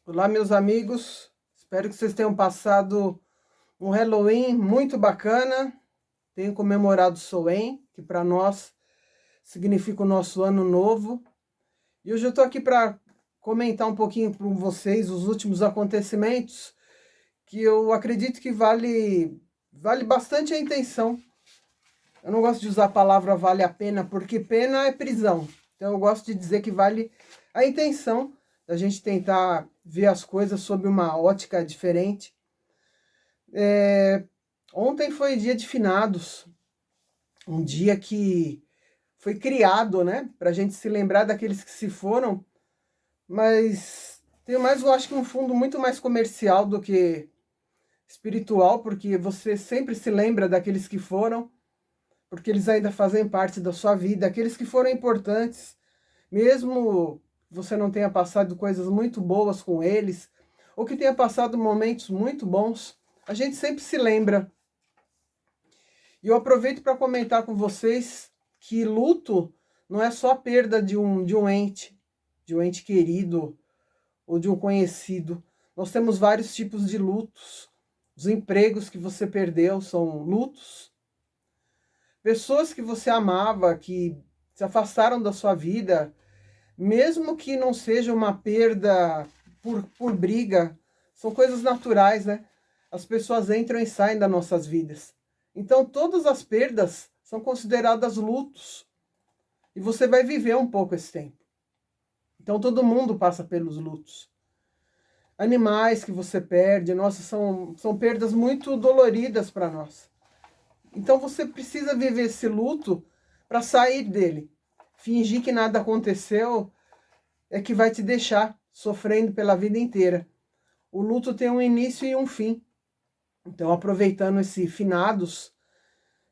Olá, meus amigos. Espero que vocês tenham passado um Halloween muito bacana. Tenham comemorado o Soen, que para nós significa o nosso ano novo. E hoje eu estou aqui para comentar um pouquinho com vocês os últimos acontecimentos, que eu acredito que vale bastante a intenção. Eu não gosto de usar a palavra vale a pena, porque pena é prisão. Então eu gosto de dizer que vale a intenção da gente tentar ver as coisas sob uma ótica diferente. Ontem foi dia de finados, um dia que foi criado, né, para a gente se lembrar daqueles que se foram, mas tem mais, eu acho que um fundo muito mais comercial do que espiritual, porque você sempre se lembra daqueles que foram, porque eles ainda fazem parte da sua vida, aqueles que foram importantes, mesmo você não tenha passado coisas muito boas com eles, ou que tenha passado momentos muito bons, a gente sempre se lembra. E eu aproveito para comentar com vocês que luto não é só a perda de um ente querido ou de um conhecido. Nós temos vários tipos de lutos. Os empregos que você perdeu são lutos. Pessoas que você amava, que se afastaram da sua vida, mesmo que não seja uma perda por briga, são coisas naturais, né? As pessoas entram e saem das nossas vidas. Então, todas as perdas são consideradas lutos. E você vai viver um pouco esse tempo. Então, todo mundo passa pelos lutos. Animais que você perde, nossa, são perdas muito doloridas para nós. Então, você precisa viver esse luto para sair dele. Fingir que nada aconteceu é que vai te deixar sofrendo pela vida inteira. O luto tem um início e um fim. Então, aproveitando esse finados,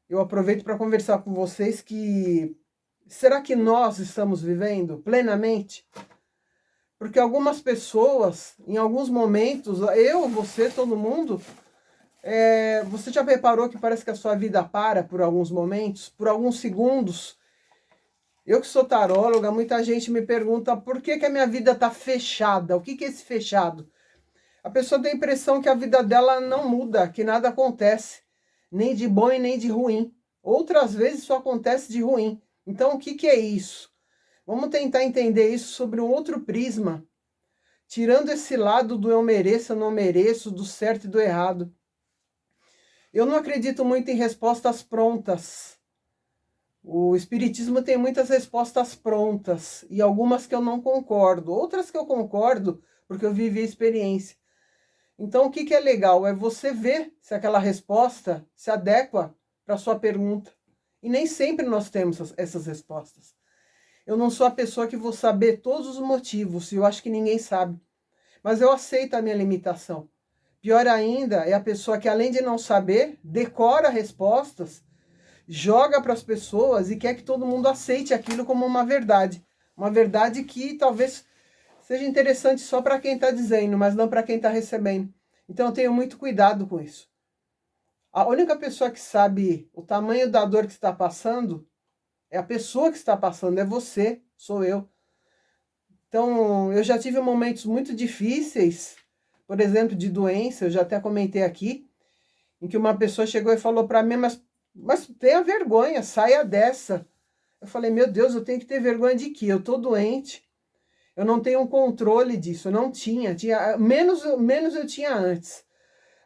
eu aproveito para conversar com vocês que será que nós estamos vivendo plenamente? Porque algumas pessoas, em alguns momentos, eu, você, todo mundo, você já reparou que parece que a sua vida para por alguns momentos, por alguns segundos? Eu que sou taróloga, muita gente me pergunta por que a minha vida está fechada. O que é esse fechado? A pessoa tem a impressão que a vida dela não muda, que nada acontece, nem de bom e nem de ruim. Outras vezes só acontece de ruim. Então, o que é isso? Vamos tentar entender isso sobre um outro prisma, tirando esse lado do eu mereço, eu não mereço, do certo e do errado. Eu não acredito muito em respostas prontas. O Espiritismo tem muitas respostas prontas, e algumas que eu não concordo, outras que eu concordo, porque eu vivi a experiência. Então, o que é legal é você ver se aquela resposta se adequa para a sua pergunta. E nem sempre nós temos essas respostas. Eu não sou a pessoa que vou saber todos os motivos, e eu acho que ninguém sabe. Mas eu aceito a minha limitação. Pior ainda é a pessoa que, além de não saber, decora respostas, joga para as pessoas e quer que todo mundo aceite aquilo como uma verdade. Uma verdade que talvez seja interessante só para quem está dizendo, mas não para quem está recebendo. Então eu tenho muito cuidado com isso. A única pessoa que sabe o tamanho da dor que está passando é a pessoa que está passando, é você, sou eu. Então eu já tive momentos muito difíceis, por exemplo, de doença, eu já até comentei aqui, em que uma pessoa chegou e falou para mim, mas tenha vergonha, saia dessa. Eu falei, meu Deus, eu tenho que ter vergonha de quê? Eu estou doente. Eu não tenho um controle disso, eu não tinha menos eu tinha antes.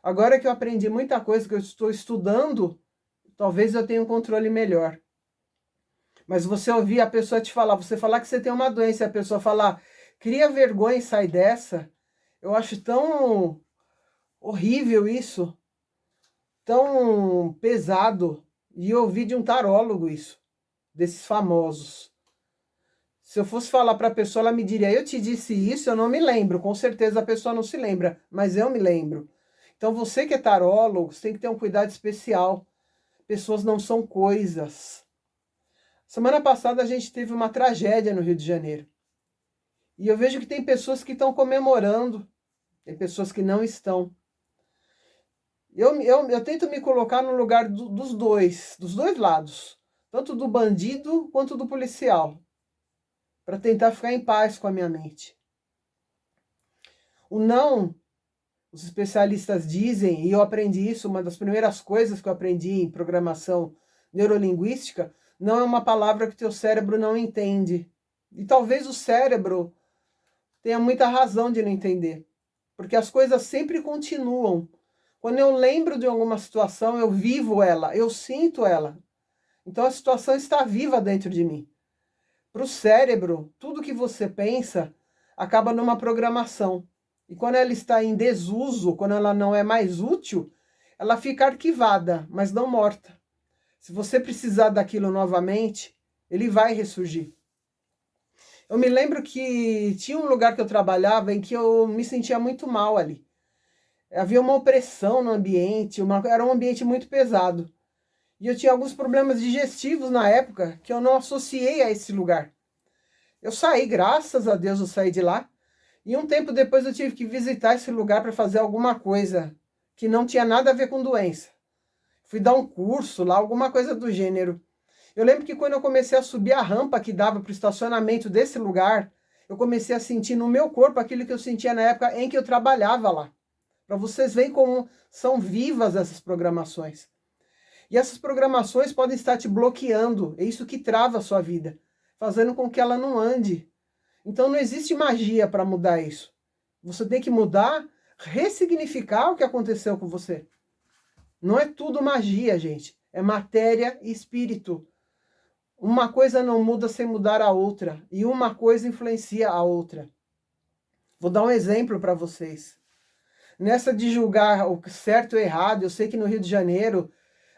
Agora que eu aprendi muita coisa, que eu estou estudando, talvez eu tenha um controle melhor. Mas você ouvir a pessoa te falar, você falar que você tem uma doença, e a pessoa falar, cria vergonha e sai dessa, eu acho tão horrível isso, tão pesado. E eu ouvi de um tarólogo isso, desses famosos. Se eu fosse falar para a pessoa, ela me diria, eu te disse isso, eu não me lembro. Com certeza a pessoa não se lembra, mas eu me lembro. Então você que é tarólogo, você tem que ter um cuidado especial. Pessoas não são coisas. Semana passada a gente teve uma tragédia no Rio de Janeiro. E eu vejo que tem pessoas que estão comemorando, tem pessoas que não estão. Eu tento me colocar no lugar dos dois lados. Tanto do bandido quanto do policial, para tentar ficar em paz com a minha mente. O não, os especialistas dizem, e eu aprendi isso, uma das primeiras coisas que eu aprendi em programação neurolinguística, não é uma palavra que o teu cérebro não entende. E talvez o cérebro tenha muita razão de não entender, porque as coisas sempre continuam. Quando eu lembro de alguma situação, eu vivo ela, eu sinto ela. Então a situação está viva dentro de mim. Para o cérebro, tudo que você pensa acaba numa programação. E quando ela está em desuso, quando ela não é mais útil, ela fica arquivada, mas não morta. Se você precisar daquilo novamente, ele vai ressurgir. Eu me lembro que tinha um lugar que eu trabalhava em que eu me sentia muito mal ali. Havia uma opressão no ambiente, era um ambiente muito pesado. E eu tinha alguns problemas digestivos na época que eu não associei a esse lugar. Eu saí, graças a Deus eu saí de lá. E um tempo depois eu tive que visitar esse lugar para fazer alguma coisa que não tinha nada a ver com doença. Fui dar um curso lá, alguma coisa do gênero. Eu lembro que quando eu comecei a subir a rampa que dava para o estacionamento desse lugar, eu comecei a sentir no meu corpo aquilo que eu sentia na época em que eu trabalhava lá. Para vocês verem como são vivas essas programações. E essas programações podem estar te bloqueando, é isso que trava a sua vida, fazendo com que ela não ande. Então não existe magia para mudar isso. Você tem que mudar, ressignificar o que aconteceu com você. Não é tudo magia, gente. É matéria e espírito. Uma coisa não muda sem mudar a outra. E uma coisa influencia a outra. Vou dar um exemplo para vocês. Nessa de julgar o certo e o errado, eu sei que no Rio de Janeiro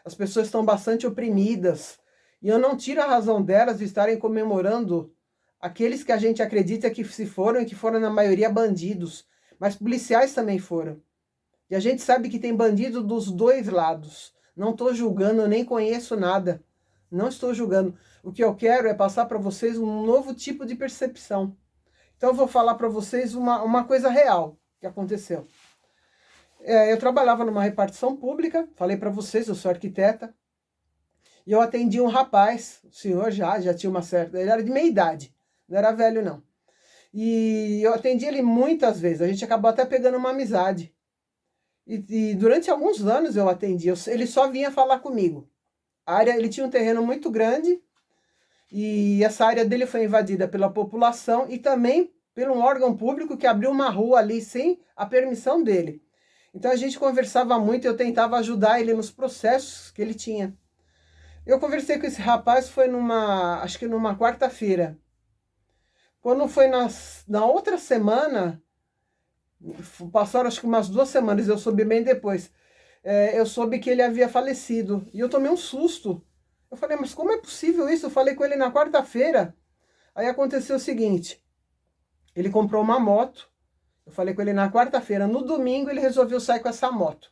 as pessoas estão bastante oprimidas. E eu não tiro a razão delas de estarem comemorando aqueles que a gente acredita que se foram e que foram na maioria bandidos. Mas policiais também foram. E a gente sabe que tem bandido dos dois lados. Não estou julgando, eu nem conheço nada. Não estou julgando. O que eu quero é passar para vocês um novo tipo de percepção. Então eu vou falar para vocês uma coisa real que aconteceu. Eu trabalhava numa repartição pública, falei para vocês, eu sou arquiteta, e eu atendi um rapaz, o senhor já tinha uma certa, ele era de meia idade, não era velho não. E eu atendi ele muitas vezes, a gente acabou até pegando uma amizade. E durante alguns anos eu atendi, ele só vinha falar comigo. Ele tinha um terreno muito grande, e essa área dele foi invadida pela população e também por um órgão público que abriu uma rua ali sem a permissão dele. Então a gente conversava muito, eu tentava ajudar ele nos processos que ele tinha. Eu conversei com esse rapaz, foi acho que numa quarta-feira. Quando foi na outra semana, passaram acho que umas 2 semanas, eu soube bem depois, eu soube que ele havia falecido. E eu tomei um susto. Eu falei, mas como é possível isso? Eu falei com ele na quarta-feira. Aí aconteceu o seguinte, ele comprou uma moto. Eu falei com ele na quarta-feira. No domingo ele resolveu sair com essa moto.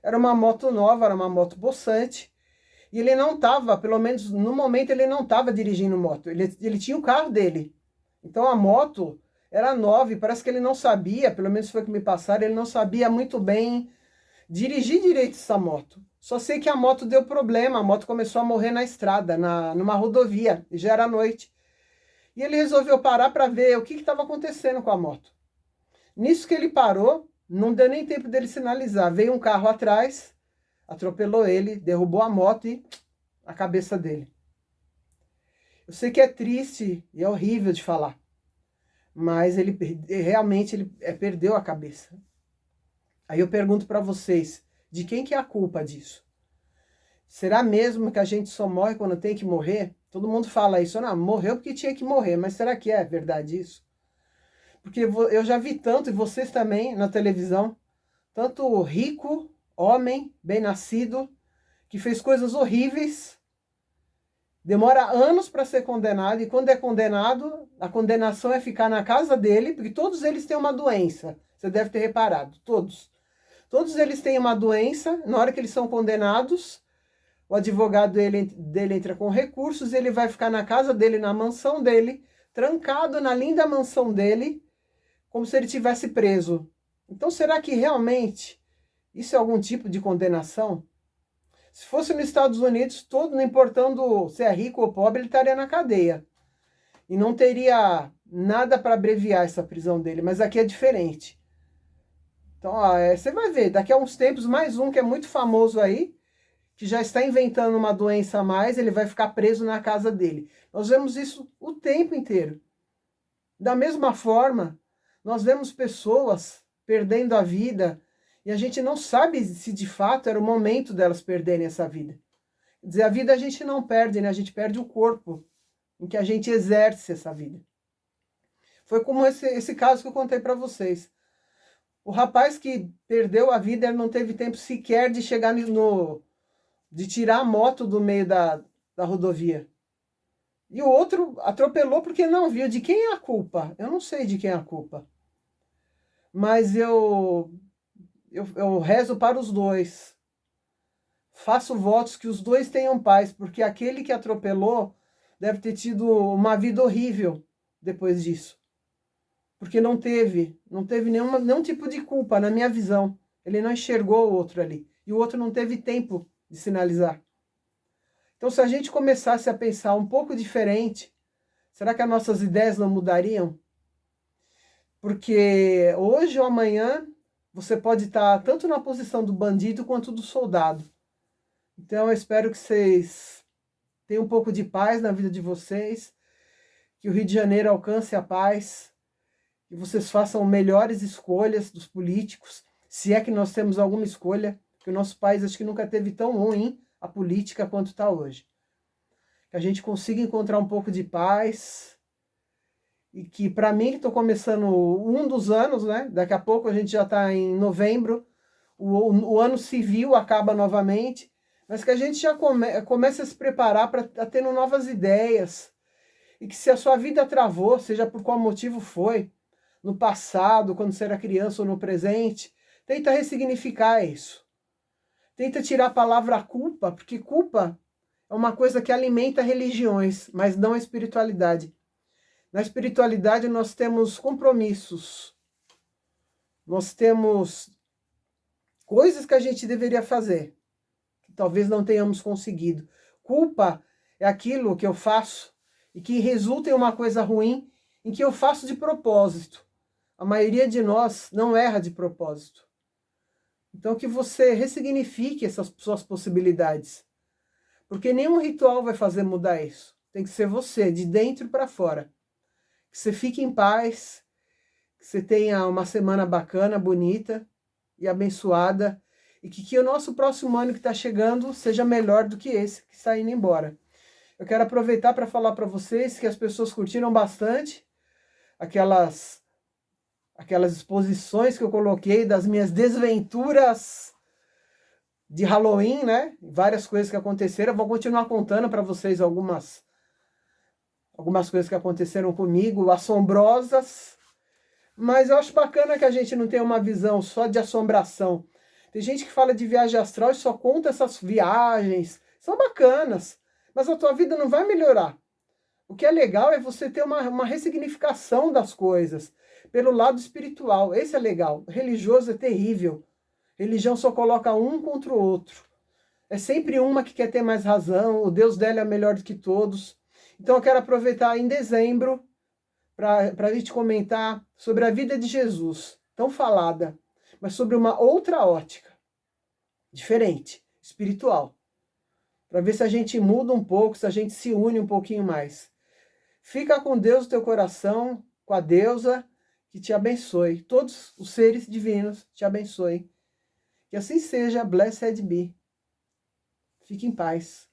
Era uma moto nova, era uma moto possante. E ele não estava, pelo menos no momento, ele não estava dirigindo moto. Ele tinha o carro dele. Então a moto era nova e parece que ele não sabia, pelo menos foi o que me passaram, ele não sabia muito bem dirigir direito essa moto. Só sei que a moto deu problema, a moto começou a morrer na estrada, numa rodovia, e já era noite. E ele resolveu parar para ver o que estava acontecendo com a moto. Nisso que ele parou, não deu nem tempo dele sinalizar. Veio um carro atrás, atropelou ele, derrubou a moto e a cabeça dele. Eu sei que é triste e é horrível de falar, mas ele realmente perdeu a cabeça. Aí eu pergunto para vocês, de quem que é a culpa disso? Será mesmo que a gente só morre quando tem que morrer? Todo mundo fala isso, não, morreu porque tinha que morrer, mas será que é verdade isso? Porque eu já vi tanto, e vocês também, na televisão, tanto rico, homem, bem-nascido, que fez coisas horríveis, demora anos para ser condenado, e quando é condenado, a condenação é ficar na casa dele, porque todos eles têm uma doença, você deve ter reparado, todos. Todos eles têm uma doença, na hora que eles são condenados, o advogado dele entra com recursos, ele vai ficar na casa dele, na mansão dele, trancado na linda mansão dele, como se ele tivesse preso. Então, será que realmente isso é algum tipo de condenação? Se fosse nos Estados Unidos, todo, não importando se é rico ou pobre, ele estaria na cadeia. E não teria nada para abreviar essa prisão dele, mas aqui é diferente. Então, ó, você vai ver, daqui a uns tempos, mais um que é muito famoso aí, que já está inventando uma doença a mais, ele vai ficar preso na casa dele. Nós vemos isso o tempo inteiro. Da mesma forma, nós vemos pessoas perdendo a vida e a gente não sabe se de fato era o momento delas perderem essa vida. Quer dizer, a vida a gente não perde, né? A gente perde o corpo em que a gente exerce essa vida. Foi como esse caso que eu contei para vocês. O rapaz que perdeu a vida, ele não teve tempo sequer de chegar de tirar a moto do meio da rodovia. E o outro atropelou porque não viu. De quem é a culpa? Eu não sei de quem é a culpa. Mas eu rezo para os dois. Faço votos que os dois tenham paz, porque aquele que atropelou deve ter tido uma vida horrível depois disso. Porque não teve nenhum tipo de culpa, na minha visão. Ele não enxergou o outro ali. E o outro não teve tempo de sinalizar. Então, se a gente começasse a pensar um pouco diferente, será que as nossas ideias não mudariam? Porque hoje ou amanhã você pode estar tanto na posição do bandido quanto do soldado. Então, eu espero que vocês tenham um pouco de paz na vida de vocês, que o Rio de Janeiro alcance a paz, que vocês façam melhores escolhas dos políticos, se é que nós temos alguma escolha, que o nosso país acho que nunca teve tão ruim a política quanto está hoje. Que a gente consiga encontrar um pouco de paz e que, para mim, que estou começando um dos anos, né? Daqui a pouco a gente já está em novembro, o ano civil acaba novamente, mas que a gente já comece a se preparar para tendo novas ideias e que se a sua vida travou, seja por qual motivo foi, no passado, quando você era criança ou no presente, tenta ressignificar isso. Tenta tirar a palavra culpa, porque culpa é uma coisa que alimenta religiões, mas não a espiritualidade. Na espiritualidade nós temos compromissos, nós temos coisas que a gente deveria fazer, que talvez não tenhamos conseguido. Culpa é aquilo que eu faço e que resulta em uma coisa ruim, em que eu faço de propósito. A maioria de nós não erra de propósito. Então, que você ressignifique essas suas possibilidades. Porque nenhum ritual vai fazer mudar isso. Tem que ser você, de dentro para fora. Que você fique em paz, que você tenha uma semana bacana, bonita e abençoada. E que o nosso próximo ano que está chegando seja melhor do que esse que está indo embora. Eu quero aproveitar para falar para vocês que as pessoas curtiram bastante aquelas exposições que eu coloquei das minhas desventuras de Halloween, né? Várias coisas que aconteceram. Eu vou continuar contando para vocês algumas coisas que aconteceram comigo, assombrosas. Mas eu acho bacana que a gente não tenha uma visão só de assombração. Tem gente que fala de viagem astral e só conta essas viagens. São bacanas, mas a tua vida não vai melhorar. O que é legal é você ter uma ressignificação das coisas pelo lado espiritual. Esse é legal. Religioso é terrível. Religião só coloca um contra o outro. É sempre uma que quer ter mais razão, o Deus dela é melhor do que todos. Então eu quero aproveitar em dezembro para a gente comentar sobre a vida de Jesus, tão falada, mas sobre uma outra ótica, diferente, espiritual. Para ver se a gente muda um pouco, se a gente se une um pouquinho mais. Fica com Deus no teu coração, com a deusa, que te abençoe. Todos os seres divinos te abençoem. Que assim seja, blessed be. Fique em paz.